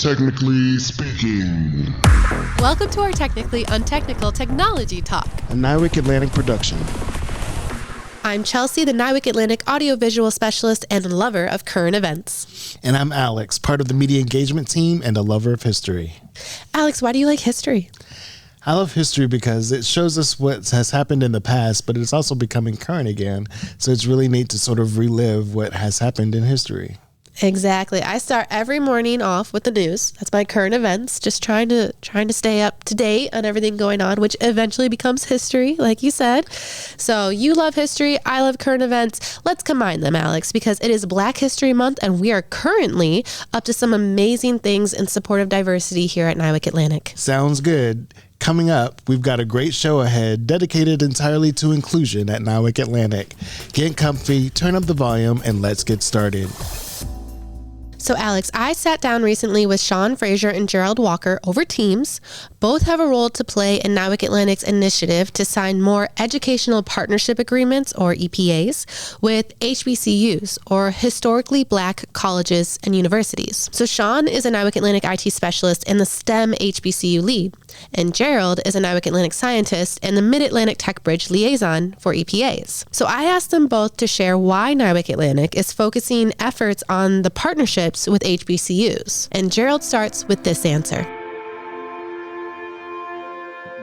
Technically speaking. Welcome to our Technically Untechnical Technology Talk, a NIWC Atlantic production. I'm Chelsie, the NIWC Atlantic audiovisual specialist and lover of current events. And I'm Alex, part of the media engagement team and a lover of history. Alex, why do you like history? I love history because it shows us what has happened in the past, but it's also becoming current again. So it's really neat to sort of relive what has happened in history. Exactly. I start every morning off with the news. That's my current events, just trying to stay up to date on everything going on, which eventually becomes history, like you said. So you love history, I love current events. Let's combine them, Alex, because it is Black History Month, and we are currently up to some amazing things in support of diversity here at NIWC Atlantic. Sounds good. Coming up, we've got a great show ahead dedicated entirely to inclusion at NIWC Atlantic. Get comfy, turn up the volume, and let's get started. So Alex, I sat down recently with Sean Fraser and Gerald Walker over Teams. Both have a role to play in NIWC Atlantic's initiative to sign more educational partnership agreements, or EPAs, with HBCUs, or historically Black colleges and universities. So Sean is a NIWC Atlantic IT specialist and the STEM HBCU lead, and Gerald is a NIWC Atlantic scientist and the Mid-Atlantic Tech Bridge liaison for EPAs. So I asked them both to share why NIWC Atlantic is focusing efforts on the partnership with HBCUs. And Gerald starts with this answer.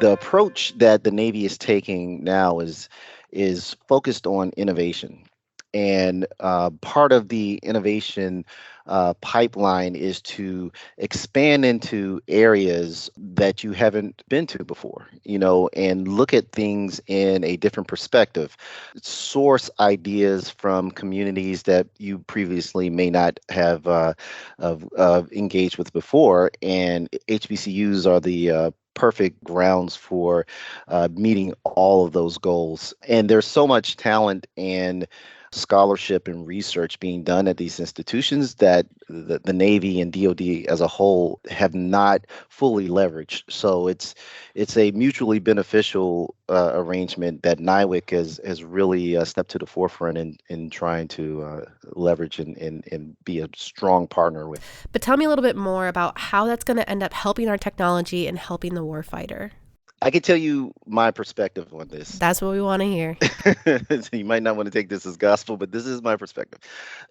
The approach that the Navy is taking now is focused on innovation. And part of the innovation pipeline is to expand into areas that you haven't been to before, and look at things in a different perspective. Source ideas from communities that you previously may not have engaged with before. And HBCUs are the perfect grounds for meeting all of those goals. And there's so much talent and scholarship and research being done at these institutions that the Navy and DoD as a whole have not fully leveraged. So it's a mutually beneficial arrangement that NIWC has really stepped to the forefront in trying to leverage and be a strong partner with. But tell me a little bit more about how that's going to end up helping our technology and helping the warfighter. I can tell you my perspective on this. That's what we want to hear. You might not want to take this as gospel, but this is my perspective.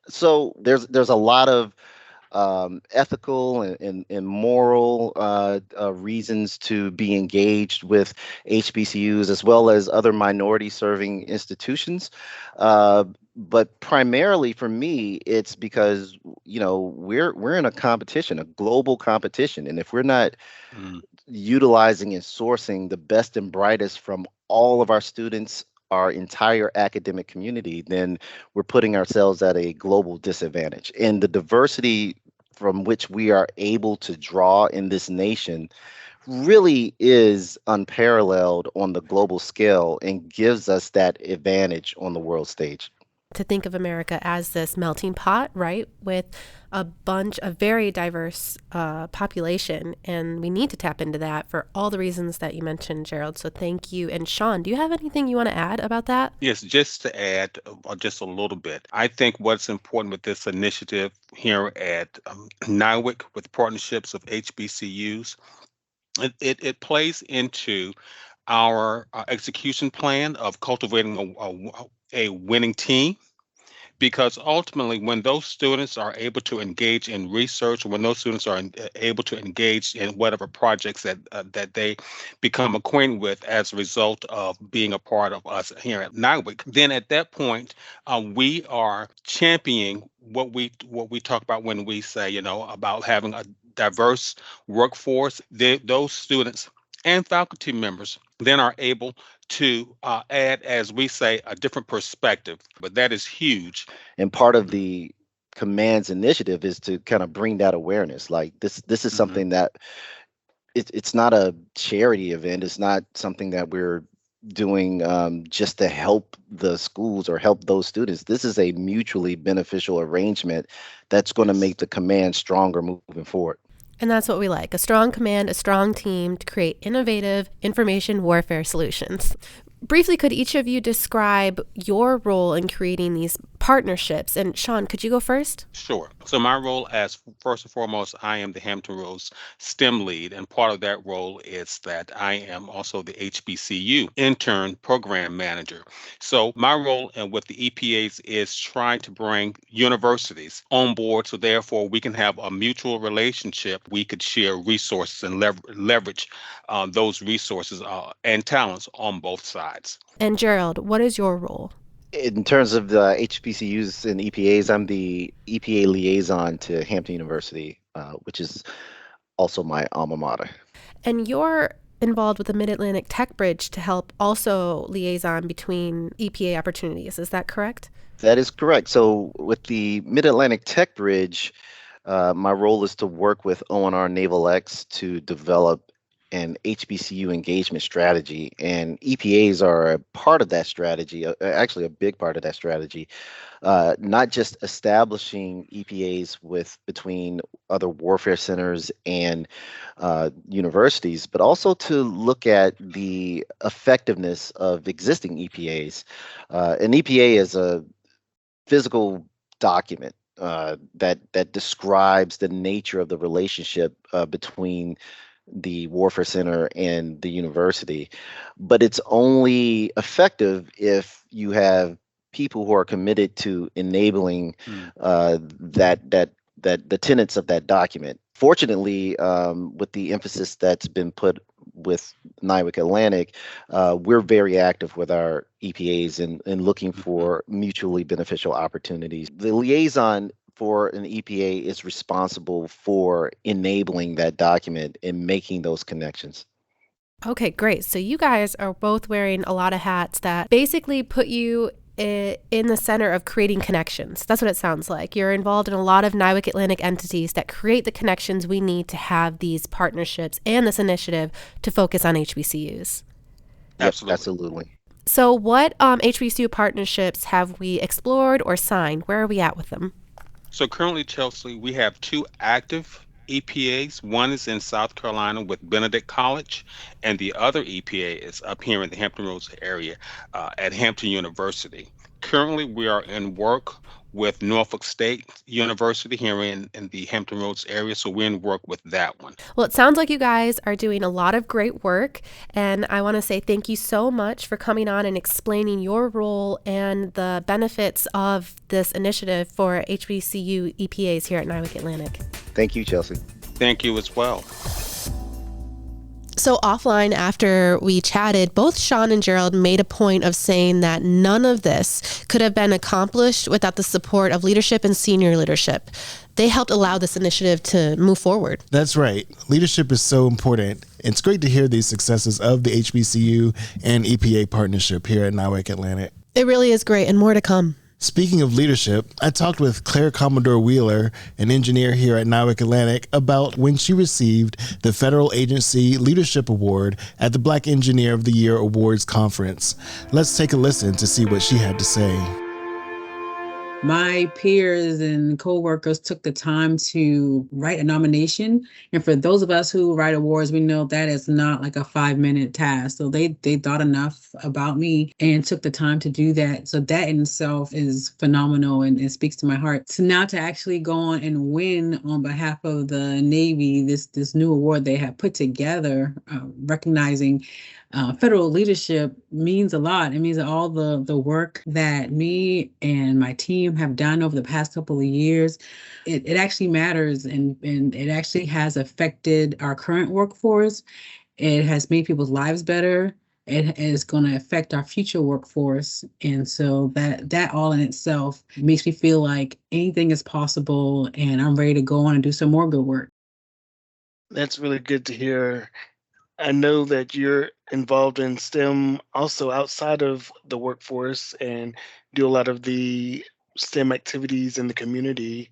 So there's a lot of ethical and moral reasons to be engaged with HBCUs as well as other minority serving institutions. But primarily for me, it's because, we're in a competition, a global competition. And if we're not utilizing and sourcing the best and brightest from all of our students, our entire academic community, then we're putting ourselves at a global disadvantage. And the diversity from which we are able to draw in this nation really is unparalleled on the global scale and gives us that advantage on the world stage. To think of America as this melting pot, right, with a very diverse population, and we need to tap into that for all the reasons that you mentioned, Gerald. So thank you. And Sean, do you have anything you want to add about that? Yes, just to add just a little bit. I think what's important with this initiative here at NIWC with partnerships of HBCUs, it plays into our execution plan of cultivating a winning team, because ultimately when those students are able to engage in research, when those students are able to engage in whatever projects that they become acquainted with as a result of being a part of us here at NIWC, then at that point we are championing what we talk about when we say, about having a diverse workforce. Those students and faculty members then are able to add, as we say, a different perspective. But that is huge. And part of the Command's initiative is to kind of bring that awareness. Like this is something that it's not a charity event. It's not something that we're doing just to help the schools or help those students. This is a mutually beneficial arrangement that's going to make the Command stronger moving forward. And that's what we like, a strong command, a strong team to create innovative information warfare solutions. Briefly, could each of you describe your role in creating these partnerships. And Sean, could you go first? Sure. So my role as first and foremost, I am the Hampton Roads STEM lead, and part of that role is that I am also the HBCU intern program manager. So my role with the EPAs is trying to bring universities on board, so therefore we can have a mutual relationship. We could share resources and leverage those resources and talents on both sides. And Gerald, what is your role? In terms of the HBCUs and EPAs, I'm the EPA liaison to Hampton University, which is also my alma mater. And you're involved with the Mid-Atlantic Tech Bridge to help also liaison between EPA opportunities. Is that correct? That is correct. So with the Mid-Atlantic Tech Bridge, my role is to work with ONR Naval X to develop an HBCU engagement strategy, and EPAs are a part of that strategy, actually a big part of that strategy, not just establishing EPAs between other warfare centers and universities, but also to look at the effectiveness of existing EPAs. An EPA is a physical document that describes the nature of the relationship between the Warfare Center and the university, but it's only effective if you have people who are committed to enabling the tenets of that document. Fortunately, with the emphasis that's been put with NIWC Atlantic, we're very active with our EPAs and looking for mutually beneficial opportunities. The liaison for an EPA is responsible for enabling that document and making those connections. Okay, great. So you guys are both wearing a lot of hats that basically put you in the center of creating connections. That's what it sounds like. You're involved in a lot of NIWC Atlantic entities that create the connections we need to have these partnerships and this initiative to focus on HBCUs. Absolutely. So what HBCU partnerships have we explored or signed? Where are we at with them? So currently, Chelsea, we have 2 active EPAs. One is in South Carolina with Benedict College, and the other EPA is up here in the Hampton Roads area at Hampton University. Currently, we are in work with Norfolk State University here in the Hampton Roads area, so we're in work with that one. Well, it sounds like you guys are doing a lot of great work, and I want to say thank you so much for coming on and explaining your role and the benefits of this initiative for HBCU EPAs here at NIWC Atlantic. Thank you, Chelsea. Thank you as well. So offline, after we chatted, both Sean and Gerald made a point of saying that none of this could have been accomplished without the support of leadership and senior leadership. They helped allow this initiative to move forward. That's right. Leadership is so important. It's great to hear these successes of the HBCU and EPA partnership here at NIWC Atlantic. It really is great, and more to come. Speaking of leadership, I talked with Claire Commodore Wheeler, an engineer here at NIWC Atlantic, about when she received the Federal Agency Leadership Award at the Black Engineer of the Year Awards Conference. Let's take a listen to see what she had to say. My peers and coworkers took the time to write a nomination. And for those of us who write awards, we know that is not like a 5-minute task. So they thought enough about me and took the time to do that. So that in itself is phenomenal and it speaks to my heart. So now to actually go on and win on behalf of the Navy, this new award they have put together, recognizing federal leadership means a lot. It means that all the work that me and my team have done over the past couple of years, it actually matters and it actually has affected our current workforce. It has made people's lives better. It is going to affect our future workforce. And so that all in itself makes me feel like anything is possible and I'm ready to go on and do some more good work. That's really good to hear. I know that you're involved in STEM also outside of the workforce and do a lot of the STEM activities in the community.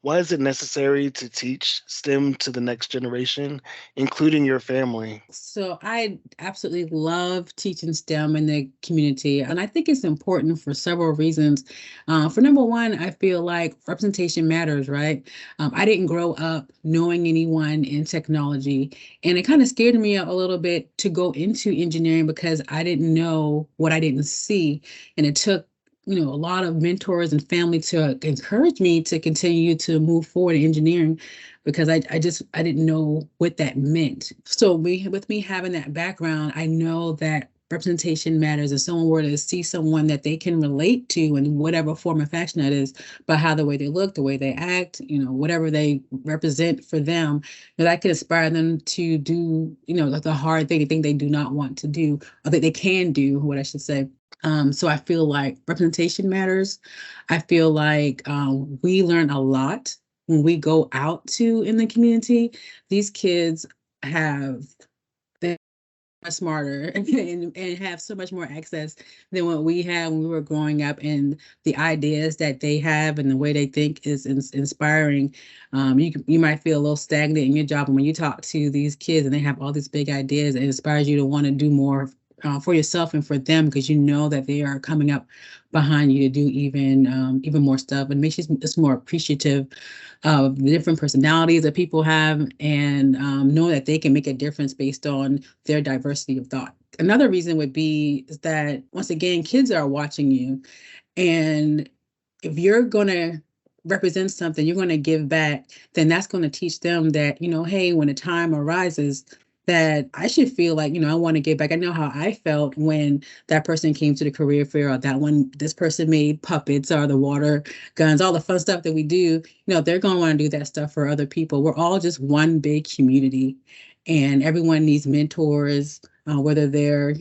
Why is it necessary to teach STEM to the next generation, including your family? So I absolutely love teaching STEM in the community. And I think it's important for several reasons. For number one, I feel like representation matters, right? I didn't grow up knowing anyone in technology. And it kind of scared me a little bit to go into engineering because I didn't know what I didn't see. And it took a lot of mentors and family to encourage me to continue to move forward in engineering, because I didn't know what that meant. So with me having that background, I know that representation matters. If someone were to see someone that they can relate to in whatever form or fashion that is, by how the way they look, the way they act, whatever they represent for them, that I could inspire them to do, the hard thing, the thing they do not want to do, or that they can do, what I should say. So I feel like representation matters. I feel like we learn a lot when we go out in the community. These kids have they're much smarter and have so much more access than what we had when we were growing up. And the ideas that they have and the way they think is inspiring. You might feel a little stagnant in your job, and when you talk to these kids and they have all these big ideas, it inspires you to want to do more for yourself and for them, because you know that they are coming up behind you to do even more stuff, and makes you just more appreciative of the different personalities that people have, and know that they can make a difference based on their diversity of thought. Another reason would be is that, once again, kids are watching you, and if you're going to represent something, you're going to give back, then that's going to teach them that, hey, when the time arises, that I should feel like, I want to give back. I know how I felt when that person came to the career fair, or this person made puppets or the water guns, all the fun stuff that we do. They're going to want to do that stuff for other people. We're all just one big community, and everyone needs mentors, whether they're,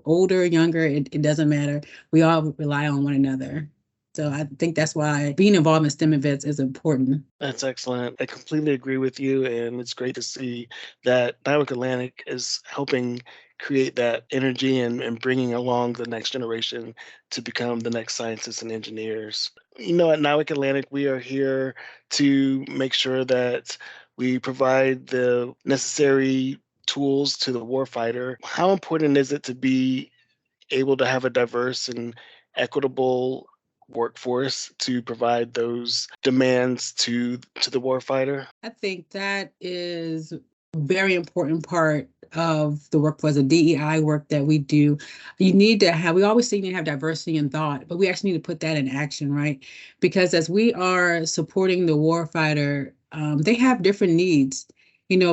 older or younger, it doesn't matter. We all rely on one another. So I think that's why being involved in STEM events is important. That's excellent. I completely agree with you, and it's great to see that NIWC Atlantic is helping create that energy and bringing along the next generation to become the next scientists and engineers. At NIWC Atlantic, we are here to make sure that we provide the necessary tools to the warfighter. How important is it to be able to have a diverse and equitable workforce to provide those demands to the warfighter? I think that is a very important part of the workforce, the DEI work that we do. We always say you need to have diversity in thought, but we actually need to put that in action, right? Because as we are supporting the warfighter, they have different needs,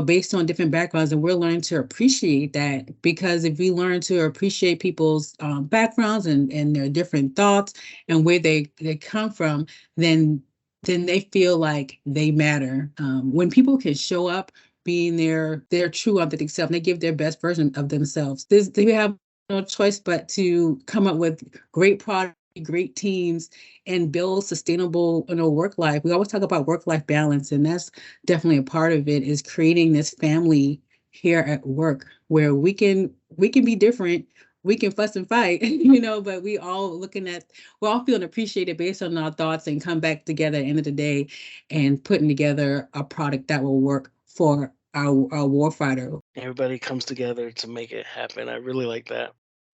based on different backgrounds, and we're learning to appreciate that. Because if we learn to appreciate people's backgrounds and their different thoughts and where they come from, then they feel like they matter. When people can show up being their true authentic self, and they give their best version of themselves, they have no choice but to come up with great products, great teams, and build sustainable work life. We always talk about work-life balance, and that's definitely a part of it, is creating this family here at work where we can be different. We can fuss and fight, but we're all feeling appreciated based on our thoughts, and come back together at the end of the day and putting together a product that will work for our warfighter. Everybody comes together to make it happen. I really like that.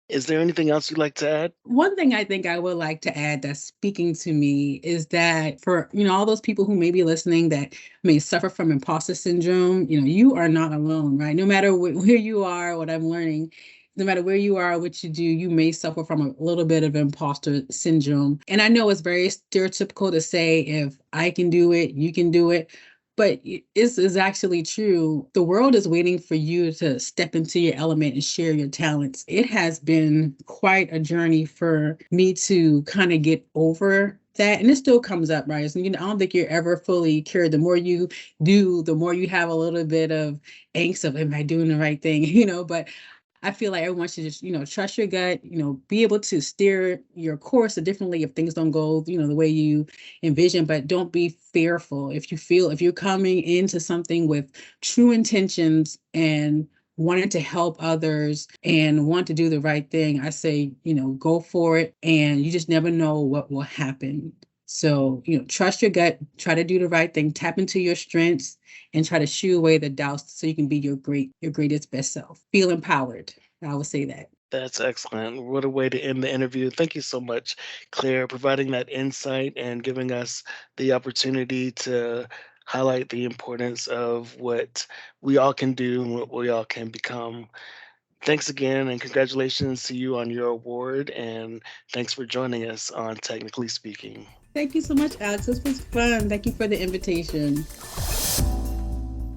Is there anything else you'd like to add? One thing I think I would like to add that's speaking to me is that for, all those people who may be listening that may suffer from imposter syndrome, you are not alone, right? No matter where you are, what I'm learning, no matter where you are, what you do, you may suffer from a little bit of imposter syndrome. And I know it's very stereotypical to say, if I can do it, you can do it. But it's actually true. The world is waiting for you to step into your element and share your talents. It has been quite a journey for me to kind of get over that. And it still comes up, right? So, I don't think you're ever fully cured. The more you do, the more you have a little bit of angst of, am I doing the right thing? But I feel like everyone should just, trust your gut, be able to steer your course differently if things don't go, the way you envision, but don't be fearful. If you're coming into something with true intentions and wanting to help others and want to do the right thing, I say, go for it, and you just never know what will happen. So, trust your gut, try to do the right thing, tap into your strengths, and try to shoo away the doubts so you can be your greatest best self. Feel empowered. I would say that. That's excellent. What a way to end the interview. Thank you so much, Claire, providing that insight and giving us the opportunity to highlight the importance of what we all can do and what we all can become. Thanks again, and congratulations to you on your award, and thanks for joining us on Technically Speaking. Thank you so much, Alex. This was fun. Thank you for the invitation.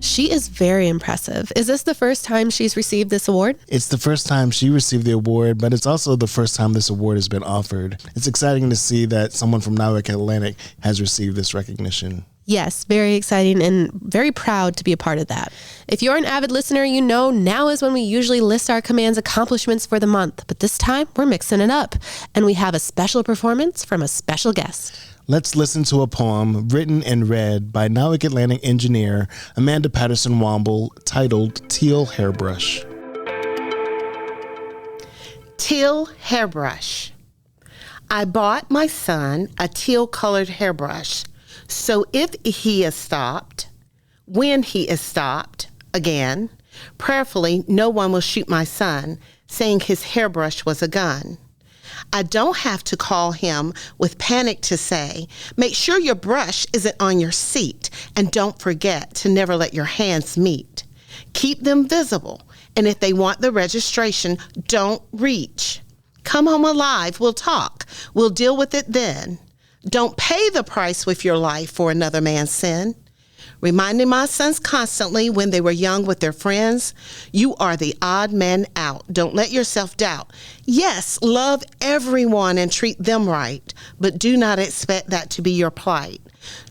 She is very impressive. Is this the first time she's received this award? It's the first time she received the award, but it's also the first time this award has been offered. It's exciting to see that someone from NIWC Atlantic has received this recognition. Yes, very exciting and very proud to be a part of that. If you're an avid listener, you know now is when we usually list our command's accomplishments for the month, but this time we're mixing it up, and we have a special performance from a special guest. Let's listen to a poem written and read by NIWC Atlantic engineer Amanda Patterson-Womble titled Teal Hairbrush. Teal hairbrush. I bought my son a teal-colored hairbrush, so if he is stopped, when he is stopped again, prayerfully no one will shoot my son, saying his hairbrush was a gun. I don't have to call him with panic to say, make sure your brush isn't on your seat, and don't forget to never let your hands meet. Keep them visible, and if they want the registration, don't reach. Come home alive, we'll talk, we'll deal with it then. Don't pay the price with your life for another man's sin. Reminding my sons constantly when they were young with their friends, you are the odd man out. Don't let yourself doubt. Yes, love everyone and treat them right, but do not expect that to be your plight.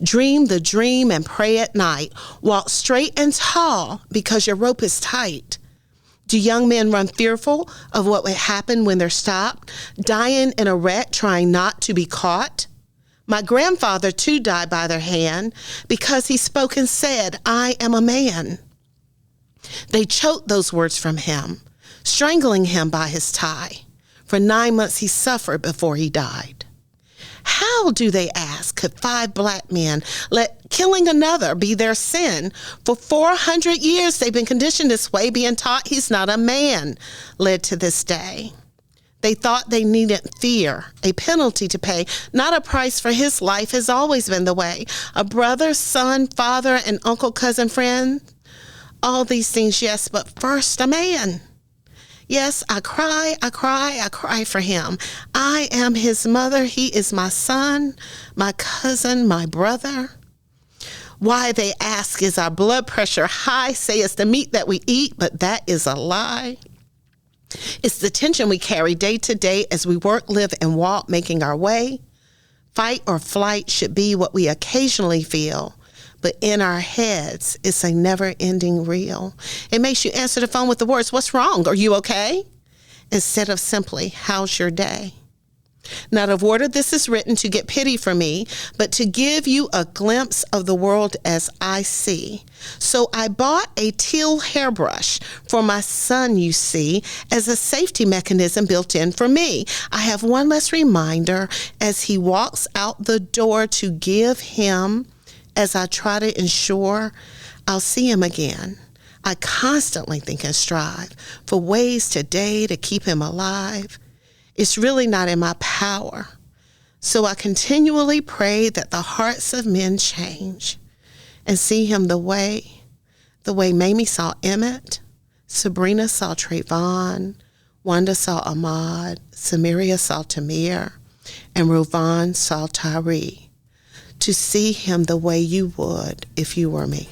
Dream the dream and pray at night. Walk straight and tall because your rope is tight. Do young men run fearful of what would happen when they're stopped, dying in a wreck trying not to be caught? My grandfather, too, died by their hand because he spoke and said, I am a man. They choked those words from him, strangling him by his tie. For 9 months he suffered before he died. How, do they ask, could 5 black men let killing another be their sin? For 400 years they've been conditioned this way, being taught he's not a man, led to this day. They thought they needed fear, a penalty to pay, not a price for his life has always been the way. A brother, son, father, and uncle, cousin, friend. All these things, yes, but first a man. Yes, I cry for him. I am his mother. He is my son, my cousin, my brother. Why, they ask, is our blood pressure high? Say it's the meat that we eat, but that is a lie. It's the tension we carry day to day as we work, live, and walk, making our way. Fight or flight should be what we occasionally feel, but in our heads, it's a never-ending reel. It makes you answer the phone with the words, what's wrong? Are you okay? Instead of simply, how's your day? Not of order this is written to get pity for me, but to give you a glimpse of the world as I see. So I bought a teal hairbrush for my son, you see, as a safety mechanism built in for me. I have one less reminder as he walks out the door to give him, as I try to ensure I'll see him again. I constantly think and strive for ways today to keep him alive. It's really not in my power. So I continually pray that the hearts of men change and see him the way Mamie saw Emmett, Sabrina saw Trayvon, Wanda saw Ahmad, Samaria saw Tamir, and Rovan saw Tyree. To see him the way you would if you were me.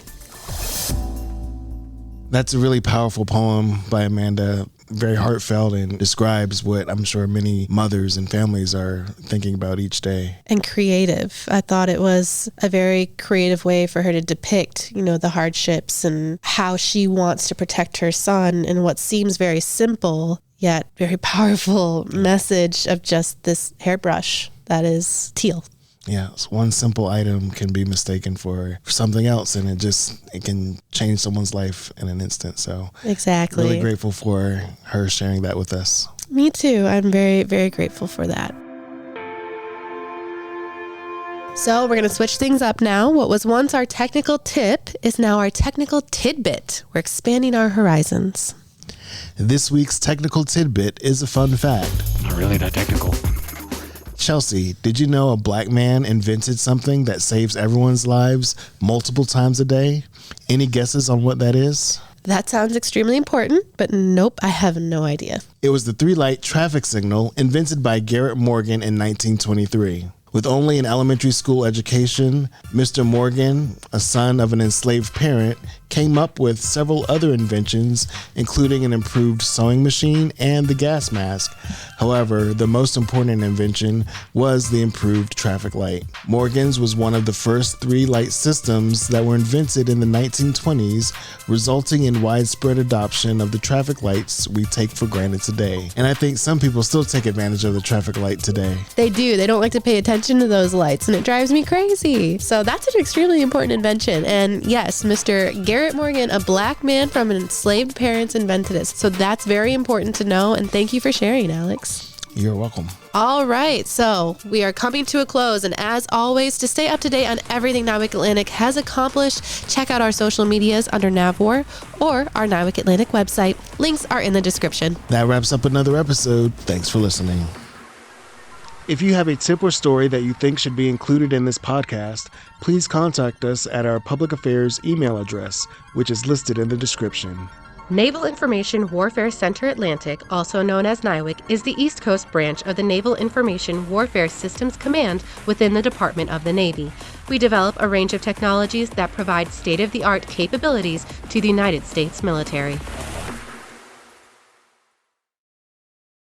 That's a really powerful poem by Amanda. Very heartfelt and describes what I'm sure many mothers and families are thinking about each day. And creative. I thought it was a very creative way for her to depict, the hardships and how she wants to protect her son in what seems very simple, yet very powerful message of just this hairbrush that is teal. Yeah, so one simple item can be mistaken for something else, and it can change someone's life in an instant. So exactly, really grateful for her sharing that with us. Me too. I'm very, very grateful for that. So we're going to switch things up now. What was once our technical tip is now our technical tidbit. We're expanding our horizons. This week's technical tidbit is a fun fact. Not really that technical. Chelsie, did you know a black man invented something that saves everyone's lives multiple times a day? Any guesses on what that is? That sounds extremely important, but nope, I have no idea. It was the 3-light traffic signal invented by Garrett Morgan in 1923. With only an elementary school education, Mr. Morgan, a son of an enslaved parent, came up with several other inventions, including an improved sewing machine and the gas mask. However, the most important invention was the improved traffic light. Morgan's was one of the first 3-light systems that were invented in the 1920s, resulting in widespread adoption of the traffic lights we take for granted today. And I think some people still take advantage of the traffic light today. They do. They don't like to pay attention to those lights, and it drives me crazy. So that's an extremely important invention. And yes, Mr. Garrett Morgan, a black man from enslaved parents, invented it. So that's very important to know, and thank you for sharing, Alex. You're welcome. All right, so we are coming to a close, and as always, to stay up to date on everything NIWC Atlantic has accomplished, check out our social medias under NAVWAR or our NIWC Atlantic website. Links are in the description. That wraps up another episode. Thanks for listening. If you have a tip or story that you think should be included in this podcast, please contact us at our public affairs email address, which is listed in the description. Naval Information Warfare Center Atlantic, also known as NIWC, is the East Coast branch of the Naval Information Warfare Systems Command within the Department of the Navy. We develop a range of technologies that provide state-of-the-art capabilities to the United States military.